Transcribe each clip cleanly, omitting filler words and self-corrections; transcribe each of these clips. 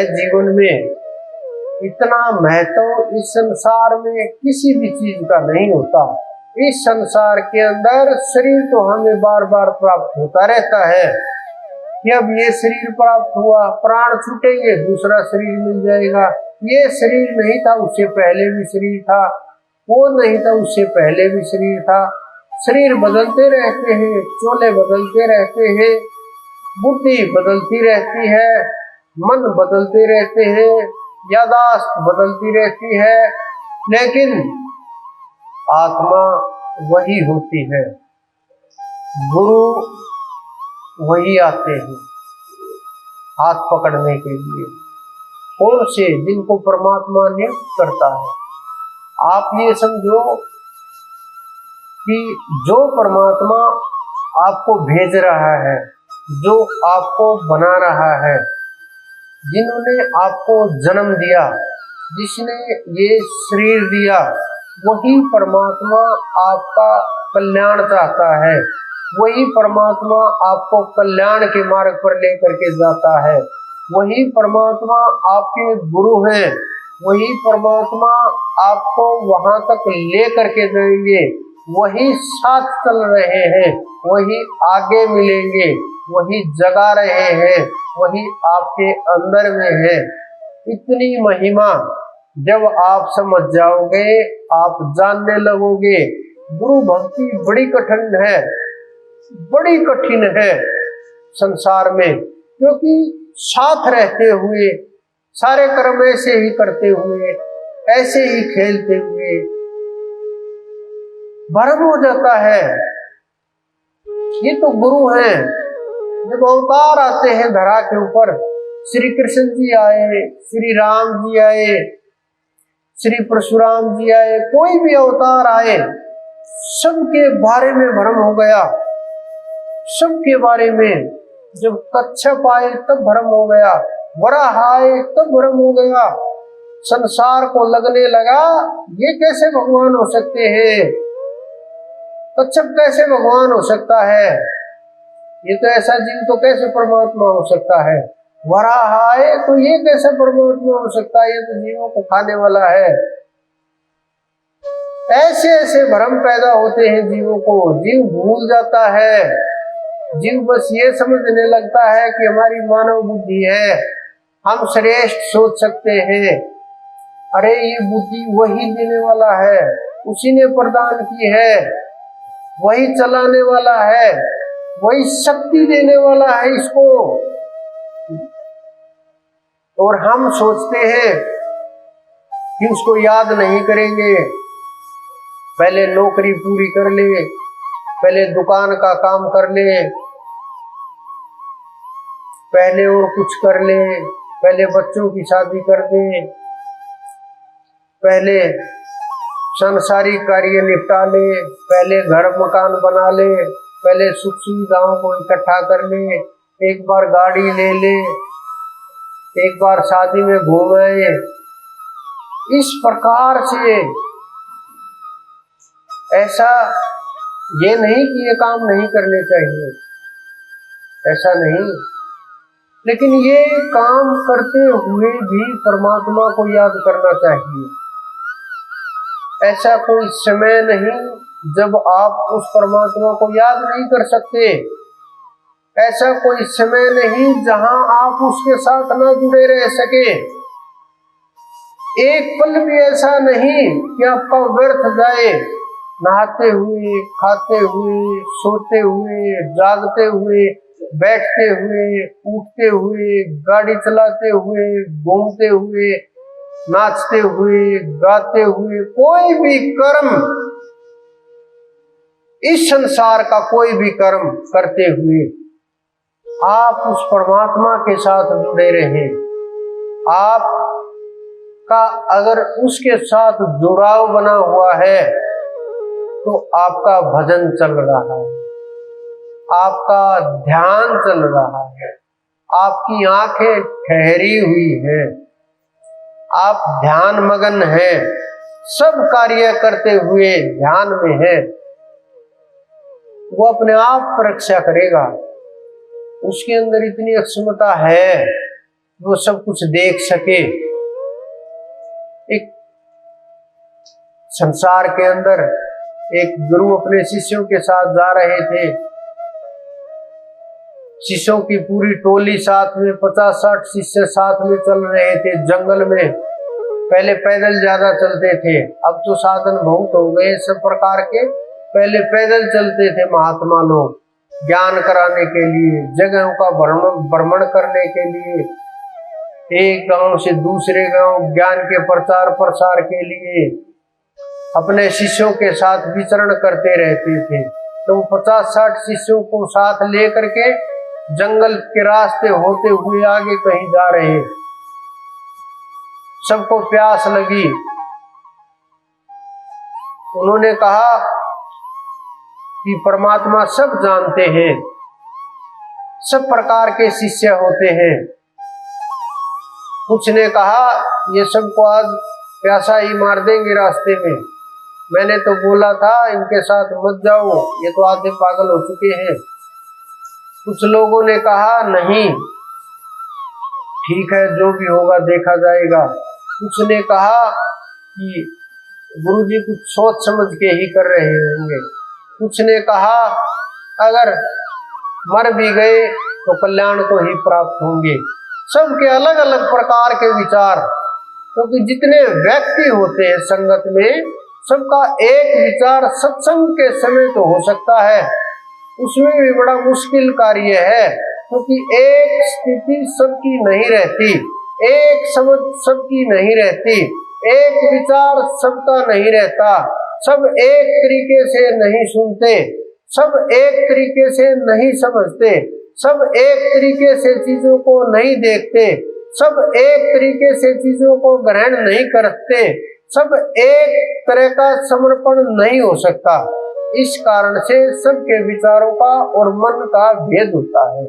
है जीवन में, इतना महत्व इस संसार में किसी भी चीज का नहीं होता। इस संसार के अंदर शरीर तो हमें बार बार प्राप्त होता रहता है कि अब ये शरीर प्राप्त हुआ, प्राण छूटेंगे दूसरा शरीर मिल जाएगा। ये शरीर नहीं था उससे पहले भी शरीर था, वो नहीं था उससे पहले भी शरीर था। शरीर बदलते रहते हैं, चोले बदलते रहते हैं, बुद्धि बदलती रहती है, मन बदलते रहते हैं, यादाश्त बदलती रहती है, लेकिन आत्मा वही होती है। गुरु वही आते हैं हाथ पकड़ने के लिए। कौन से? जिनको परमात्मा नियुक्त करता है। आप ये समझो कि जो परमात्मा आपको भेज रहा है, जो आपको बना रहा है, जिन्होंने आपको जन्म दिया, जिसने ये शरीर दिया, वही परमात्मा आपका कल्याण चाहता है। वही परमात्मा आपको कल्याण के मार्ग पर लेकर के जाता है। वही परमात्मा आपके गुरु हैं। वही परमात्मा आपको वहां तक लेकर के जाएंगे। वही साथ चल रहे हैं, वही आगे मिलेंगे, वही जगा रहे हैं, वही आपके अंदर में है। इतनी महिमा जब आप समझ जाओगे, आप जानने लगोगे। गुरु भक्ति बड़ी कठिन है, बड़ी कठिन है संसार में, क्योंकि साथ रहते हुए, सारे कर्म ऐसे ही करते हुए, ऐसे ही खेलते हुए भ्रम हो जाता है। ये तो गुरु हैं। जब अवतार आते हैं धरा के ऊपर, श्री कृष्ण जी आए, श्री राम जी आए, श्री परशुराम जी आए, कोई भी अवतार आए, सबके बारे में भ्रम हो गया। सबके बारे में। जब कच्छप आए तब भ्रम हो गया, वराह आए तब भ्रम हो गया। संसार को लगने लगा ये कैसे भगवान हो सकते हैं, कच्छप कैसे भगवान हो सकता है, ये तो ऐसा जीव तो कैसे परमात्मा हो सकता है। वराह आए तो ये कैसे परमात्मा हो सकता है, ये तो जीवों को खाने वाला है। ऐसे ऐसे भ्रम पैदा होते हैं जीवों को। जीव भूल जाता है। जीव बस ये समझने लगता है कि हमारी मानव बुद्धि है, हम श्रेष्ठ सोच सकते हैं। अरे ये बुद्धि वही देने वाला है, उसी ने प्रदान की है, वही चलाने वाला है, वही शक्ति देने वाला है इसको। और हम सोचते हैं कि उसको याद नहीं करेंगे, पहले नौकरी पूरी कर ले, पहले दुकान का काम कर ले, पहले और कुछ कर ले, पहले बच्चों की शादी कर दे, पहले सांसारिक कार्य निपटा ले, पहले घर मकान बना ले, पहले सुख सुविधाओं को इकट्ठा कर ले, एक बार गाड़ी ले ले, एक बार शादी में घूम आए। इस प्रकार से ऐसा ये नहीं कि ये काम नहीं करने चाहिए, ऐसा नहीं, लेकिन ये काम करते हुए भी परमात्मा को याद करना चाहिए। ऐसा कोई समय नहीं जब आप उस परमात्मा को याद नहीं कर सकते। ऐसा कोई समय नहीं जहां आप उसके साथ न जुड़े रह सके। एक पल भी ऐसा नहीं कि आपका व्यर्थ जाए, नहाते हुए, खाते हुए, सोते हुए, जागते हुए, बैठते हुए, उठते हुए, गाड़ी चलाते हुए, घूमते हुए, नाचते हुए, गाते हुए, कोई भी कर्म, इस संसार का कोई भी कर्म करते हुए आप उस परमात्मा के साथ जुड़े रहे। आप का अगर उसके साथ जुड़ाव बना हुआ है तो आपका भजन चल रहा है, आपका ध्यान चल रहा है, आपकी आंखें ठहरी हुई हैं, आप ध्यान मगन हैं, सब कार्य करते हुए ध्यान में है। वो अपने आप परीक्षा करेगा। उसके अंदर इतनी अक्षमता है, वो सब कुछ देख सके। एक संसार के अंदर एक गुरु अपने शिष्यों के साथ जा रहे थे। शिष्यों की पूरी टोली साथ में, 50-60 शिष्य साथ में चल रहे थे जंगल में। पहले पैदल ज्यादा चलते थे, अब तो साधन बहुत हो गए सब प्रकार के। पहले पैदल चलते थे महात्मा लोग, ज्ञान कराने के लिए, जगहों का भ्रमण करने के लिए, एक गांव से दूसरे गांव ज्ञान के प्रचार प्रसार के लिए अपने शिष्यों के साथ विचरण करते रहते थे। तो 50-60 शिष्यों को साथ लेकर के जंगल के रास्ते होते हुए आगे कहीं जा रहे। सबको प्यास लगी। उन्होंने कहा कि परमात्मा सब जानते हैं, सब प्रकार के शिष्य होते हैं। कुछ ने कहा ये सबको आज प्यासा ही मार देंगे रास्ते में, मैंने तो बोला था इनके साथ मत जाओ, ये तो आधे पागल हो चुके हैं। कुछ लोगों ने कहा नहीं ठीक है, जो भी होगा देखा जाएगा। कुछ ने कहा कि गुरुजी कुछ सोच समझ के ही कर रहे होंगे। कुछ ने कहा अगर मर भी गए तो कल्याण को ही प्राप्त होंगे। सबके अलग अलग प्रकार के विचार, क्योंकि जितने व्यक्ति होते हैं संगत में, सबका एक विचार सत्संग के समय तो हो सकता है, उसमें भी बड़ा मुश्किल कार्य है, क्योंकि एक स्थिति सबकी नहीं रहती, एक समझ सबकी नहीं रहती, एक विचार सबका नहीं रहता, सब एक तरीके से नहीं सुनते, सब एक तरीके से नहीं समझते, सब एक तरीके से चीजों को नहीं देखते, सब एक तरीके से चीजों को ग्रहण नहीं करते, सब एक तरह का समर्पण नहीं हो सकता। इस कारण से सबके विचारों का और मन का भेद होता है।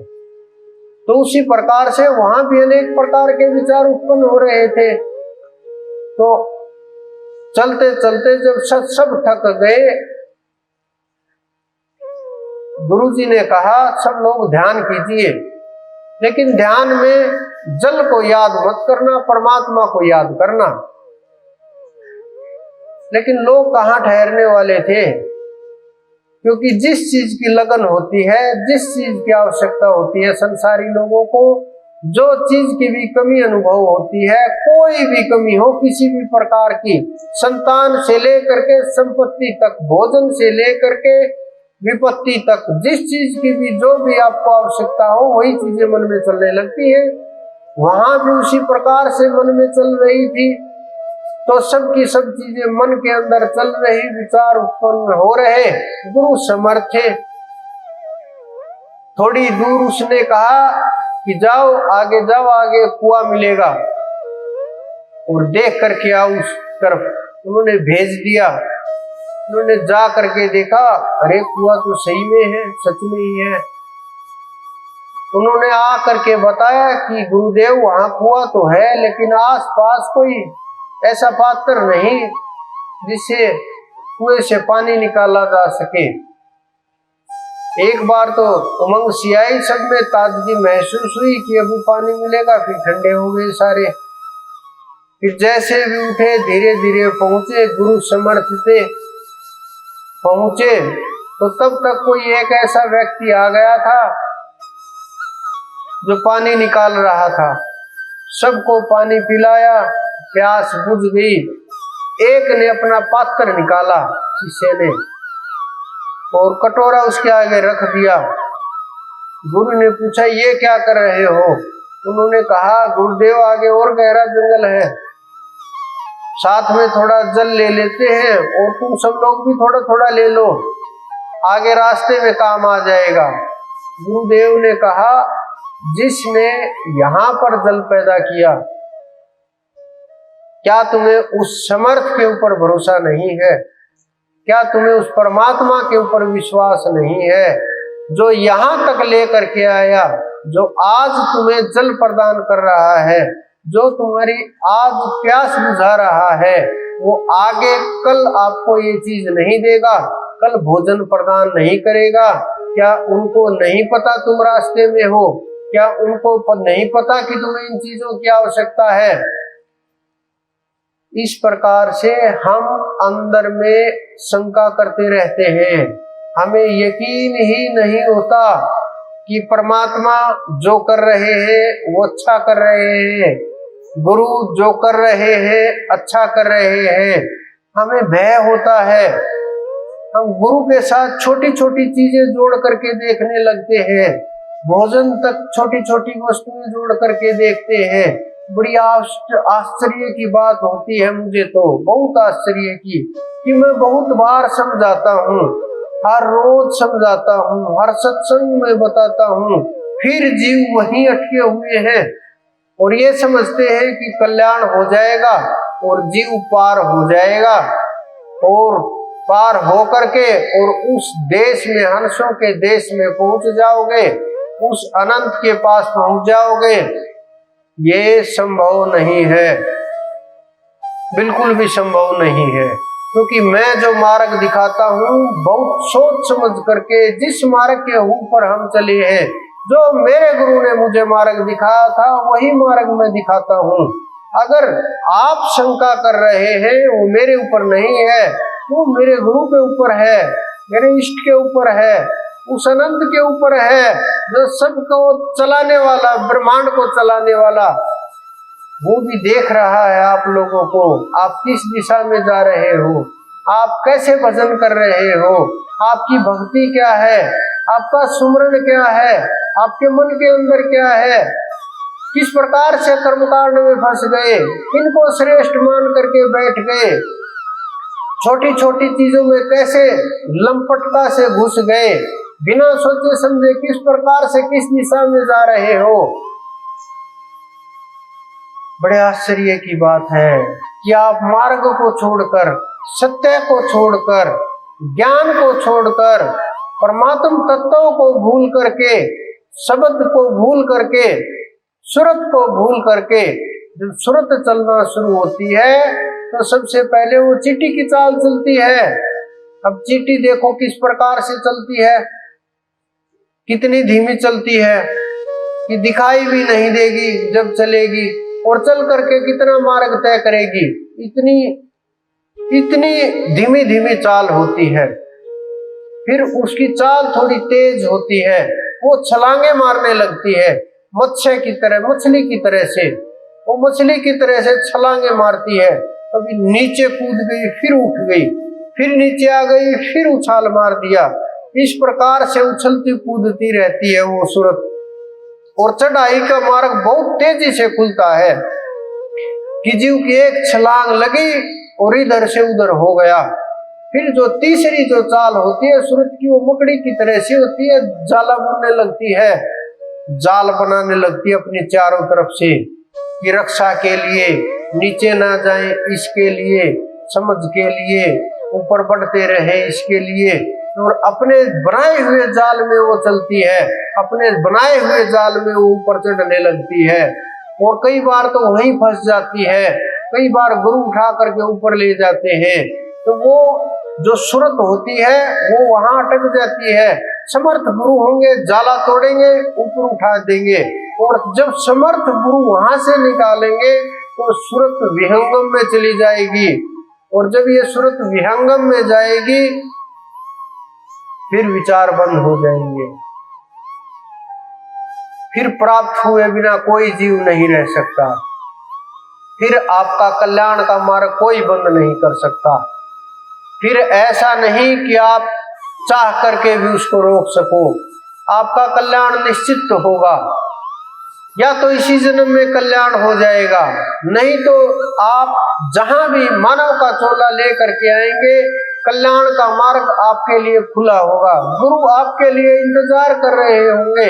तो उसी प्रकार से वहां भी अनेक प्रकार के विचार उत्पन्न हो रहे थे। तो चलते चलते जब सब थक गए, गुरुजी ने कहा सब लोग ध्यान कीजिए, लेकिन ध्यान में जल को याद मत करना, परमात्मा को याद करना। लेकिन लोग कहाँ ठहरने वाले थे, क्योंकि जिस चीज की लगन होती है, जिस चीज की आवश्यकता होती है संसारी लोगों को, जो चीज की भी कमी अनुभव होती है, कोई भी कमी हो किसी भी प्रकार की, संतान से लेकर के संपत्ति तक, भोजन से लेकर के विपत्ति तक, जिस चीज की भी जो भी आपको आवश्यकता हो वही चीजें मन में चलने लगती है। वहां भी उसी प्रकार से मन में चल रही थी। तो सब की सब चीजें मन के अंदर चल रही, विचार उत्पन्न हो रहे। गुरु समर्थ थे। थोड़ी दूर उसने कहा कि जाओ आगे जाओ, आगे कुआं मिलेगा और देख करके आओ उस तरफ। उन्होंने भेज दिया। उन्होंने जा करके देखा, अरे कुआं तो सही में है, सच में ही है। उन्होंने आ करके बताया कि गुरुदेव वहां कुआं तो है, लेकिन आस पास कोई ऐसा पात्र नहीं जिससे कुएं से पानी निकाला जा सके। एक बार तो उमंग सी आई, सब में ताजगी महसूस हुई कि अभी पानी मिलेगा, फिर ठंडे हो गए सारे। फिर जैसे भी उठे धीरे धीरे पहुंचे, गुरु समर्थ थे, पहुंचे तो तब तक कोई एक ऐसा व्यक्ति आ गया था जो पानी निकाल रहा था। सबको पानी पिलाया, प्यास बुझ गई। एक ने अपना पात्र निकाला शिष्य ने और कटोरा उसके आगे रख दिया। गुरु ने पूछा ये क्या कर रहे हो? उन्होंने कहा गुरुदेव आगे और गहरा जंगल है, साथ में थोड़ा जल ले लेते हैं और तुम सब लोग भी थोड़ा थोड़ा ले लो, आगे रास्ते में काम आ जाएगा। गुरुदेव ने कहा जिसने यहाँ पर जल पैदा किया, क्या तुम्हें उस समर्थ के ऊपर भरोसा नहीं है? क्या तुम्हें उस परमात्मा के ऊपर विश्वास नहीं है जो यहाँ तक लेकर के आया, जो आज तुम्हें जल प्रदान कर रहा है, जो तुम्हारी आज प्यास बुझा रहा है, वो आगे कल आपको ये चीज नहीं देगा, कल भोजन प्रदान नहीं करेगा? क्या उनको नहीं पता तुम रास्ते में हो? क्या उनको नहीं पता कि तुम्हें इन चीजों की आवश्यकता है? इस प्रकार से हम अंदर में शंका करते रहते हैं। हमें यकीन ही नहीं होता कि परमात्मा जो कर रहे हैं वो अच्छा कर रहे हैं, गुरु जो कर रहे हैं अच्छा कर रहे हैं। हमें भय होता है, हम गुरु के साथ छोटी छोटी चीजें जोड़ करके देखने लगते हैं, भोजन तक छोटी छोटी वस्तुएं जोड़ करके देखते हैं। बड़ी आश्चर्य की बात होती है, मुझे तो बहुत आश्चर्य की, कि मैं बहुत बार समझाता हूँ, हर रोज समझाता हूँ, हर सत्संग में बताता हूँ, फिर जीव वहीं अटके हुए हैं और ये समझते हैं कि कल्याण हो जाएगा और जीव पार हो जाएगा, और पार हो करके और उस देश में, हंसों के देश में पहुंच जाओगे, उस अनंत के पास पहुंच जाओगे। ये संभव नहीं है, बिल्कुल भी संभव नहीं है, क्योंकि मैं जो मार्ग दिखाता हूँ बहुत सोच समझ करके, जिस मार्ग के ऊपर हम चले हैं, जो मेरे गुरु ने मुझे मार्ग दिखाया था वही मार्ग मैं दिखाता हूँ। अगर आप शंका कर रहे हैं वो मेरे ऊपर नहीं है, वो मेरे गुरु के ऊपर है, मेरे इष्ट के ऊपर है, उस अनंत के ऊपर है जो सबको चलाने वाला, ब्रह्मांड को चलाने वाला। वो भी देख रहा है आप लोगों को, आप किस दिशा में जा रहे हो, आप कैसे भजन कर रहे हो, आपकी भक्ति क्या है, आपका सुमरण क्या है, आपके मन के अंदर क्या है, किस प्रकार से कर्मकांड में फंस गए, इनको श्रेष्ठ मान करके बैठ गए, छोटी छोटी चीजों में कैसे लंपटता से घुस गए, बिना सोचे समझे किस प्रकार से किस दिशा में जा रहे हो। बड़े आश्चर्य की बात है कि आप मार्ग को छोड़कर, सत्य को छोड़कर, ज्ञान को छोड़कर, परमात्म तत्वों को भूल करके, शब्द को भूल करके, सूरत को भूल करके, जब सूरत चलना शुरू होती है तो सबसे पहले वो चींटी की चाल चलती है। अब चींटी देखो किस प्रकार से चलती है, कितनी धीमी चलती है कि दिखाई भी नहीं देगी जब चलेगी, और चल करके कितना मार्ग तय करेगी, इतनी इतनी धीमी धीमी चाल होती है। फिर उसकी चाल थोड़ी तेज होती है, वो छलांगे मारने लगती है, मत्स्य की तरह, मछली की तरह से, वो मछली की तरह से छलांगे मारती है। कभी नीचे कूद गई, फिर उठ गई, फिर नीचे आ गई, फिर उछाल मार दिया। इस प्रकार से उछलती कूदती रहती है वो सूरत, और चढ़ाई का मार्ग बहुत तेजी से खुलता है कि जीव की एक छलांग लगी और इधर से उधर हो गया। फिर जो तीसरी जो चाल होती है सूरत की, वो मकड़ी की तरह से होती है, जाला बुनने लगती है, जाल बनाने लगती है अपनी चारों तरफ से, कि रक्षा के लिए, नीचे ना जाए इसके लिए, समझ के लिए, ऊपर बढ़ते रहे इसके लिए, और अपने बनाए हुए जाल में वो चलती है, अपने बनाए हुए जाल में वो ऊपर चढ़ने लगती है, और कई बार तो वहीं फंस जाती है, कई बार गुरु उठा करके ऊपर ले जाते हैं, तो वो जो सूरत होती है वो वहां अटक जाती है। समर्थ गुरु होंगे, जाला तोड़ेंगे, ऊपर उठा देंगे, और जब समर्थ गुरु वहां से निकालेंगे तो सूरत विहंगम में चली जाएगी, और जब ये सूरत विहंगम में जाएगी फिर विचार बंद हो जाएंगे, फिर प्राप्त हुए बिना कोई जीव नहीं रह सकता, फिर आपका कल्याण का मार्ग कोई बंद नहीं कर सकता। फिर ऐसा नहीं कि आप चाह करके भी उसको रोक सको, आपका कल्याण निश्चित होगा, या तो इसी जन्म में कल्याण हो जाएगा, नहीं तो आप जहां भी मानव का चोला लेकर के आएंगे कल्याण का मार्ग आपके लिए खुला होगा। गुरु आपके लिए इंतजार कर रहे होंगे,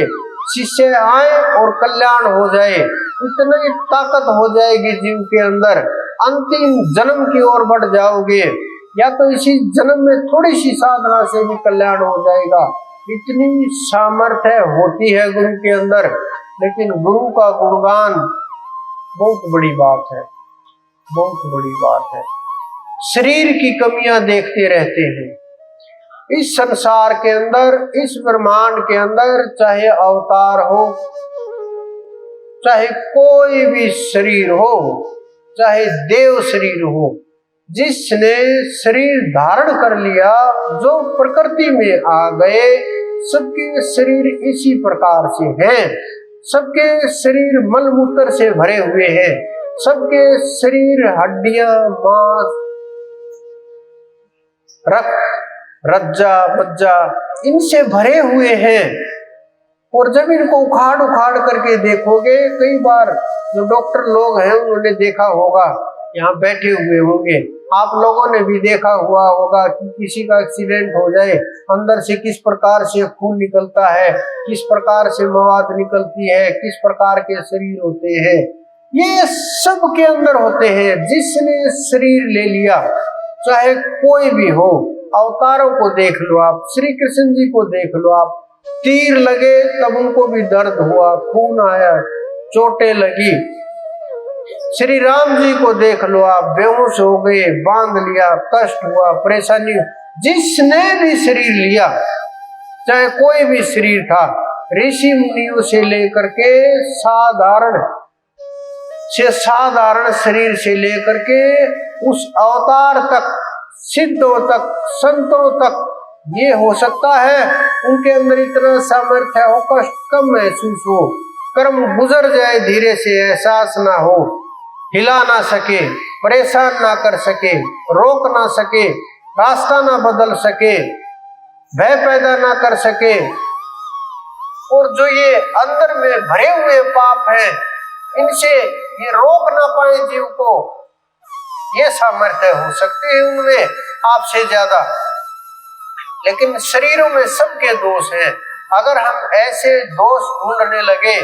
शिष्य आए और कल्याण हो जाए, इतनी ताकत हो जाएगी जीव के अंदर, अंतिम जन्म की ओर बढ़ जाओगे, या तो इसी जन्म में थोड़ी सी साधना से भी कल्याण हो जाएगा। इतनी सामर्थ्य होती है गुरु के अंदर। लेकिन गुरु का गुणगान बहुत बड़ी बात है, बहुत बड़ी बात है। शरीर की कमियां देखते रहते हैं इस संसार के अंदर, इस ब्रह्मांड के अंदर, चाहे अवतार हो, चाहे कोई भी शरीर हो, चाहे देव शरीर हो, जिसने शरीर धारण कर लिया, जो प्रकृति में आ गए, सबके शरीर इसी प्रकार से हैं। सबके शरीर मलमूत्र से भरे हुए हैं। सबके शरीर हड्डियां, मांस, रक्त, रज्जा, मज्जा इनसे भरे हुए हैं। और जब इनको उखाड़ उखाड़ करके देखोगे, कई बार जो डॉक्टर लोग हैं उन्होंने देखा होगा, यहाँ बैठे हुए होंगे, आप लोगों ने भी देखा हुआ होगा कि किसी का एक्सीडेंट हो जाए, अंदर से किस प्रकार से खून निकलता है, किस प्रकार से मवाद निकलती है, किस प्रकार के शरीर होते हैं। ये सब के अंदर होते हैं। जिसने शरीर ले लिया, चाहे कोई भी हो, अवतारों को देख लो आप, श्री कृष्ण जी को देख लो आप, तीर लगे तब उनको भी दर्द हुआ, खून आया, चोटें लगी। श्री राम जी को देख लो आप, बेहोश हो गए, बांध लिया, कष्ट हुआ, परेशानी। जिसने भी शरीर लिया, चाहे कोई भी शरीर था, ऋषि मुनियों से लेकर के साधारण शरीर से लेकर के उस अवतार तक, सिद्धों तक, संतों तक, ये हो सकता है उनके अंदर इतना सामर्थ्य हो, कष्ट कम महसूस हो, कर्म गुजर जाए धीरे से, एहसास ना हो, हिला ना सके, परेशान ना कर सके, रोक ना सके, रास्ता ना बदल सके, भय पैदा ना कर सके, और जो ये अंदर में भरे हुए पाप हैं, इनसे ये रोक ना पाए जीव को, ये सामर्थ्य हो सकते हैं उनमें आपसे ज्यादा। लेकिन शरीरों में सबके दोष हैं। अगर हम ऐसे दोष ढूंढने लगे,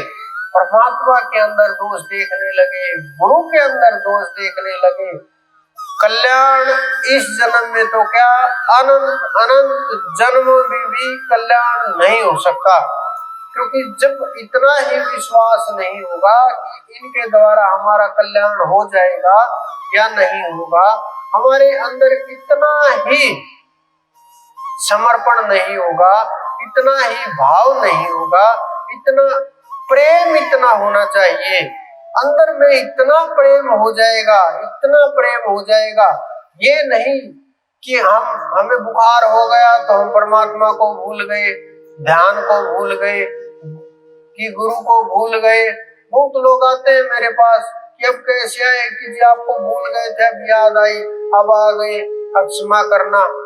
परमात्मा के अंदर दोष देखने लगे, गुरु के अंदर दोष देखने लगे, कल्याण इस जन्म में तो क्या, अनंत अनंत जन्मों में भी कल्याण नहीं हो सकता। क्योंकि जब इतना ही विश्वास नहीं होगा कि इनके द्वारा हमारा कल्याण हो जाएगा या नहीं होगा, हमारे अंदर इतना ही समर्पण नहीं होगा, इतना ही भाव नहीं होगा, इतना प्रेम इतना होना चाहिए, अंदर में इतना प्रेम हो जाएगा, इतना प्रेम हो जाएगा। ये नहीं कि हमें बुखार हो गया तो हम परमात्मा को भूल गए, ध्यान को भूल गए, कि गुरु को भूल गए। बहुत लोग आते हैं मेरे पास कि अब कैसे आए कि जी आपको भूल गए थे, अब याद आई, अब आ गए, अब क्षमा करना।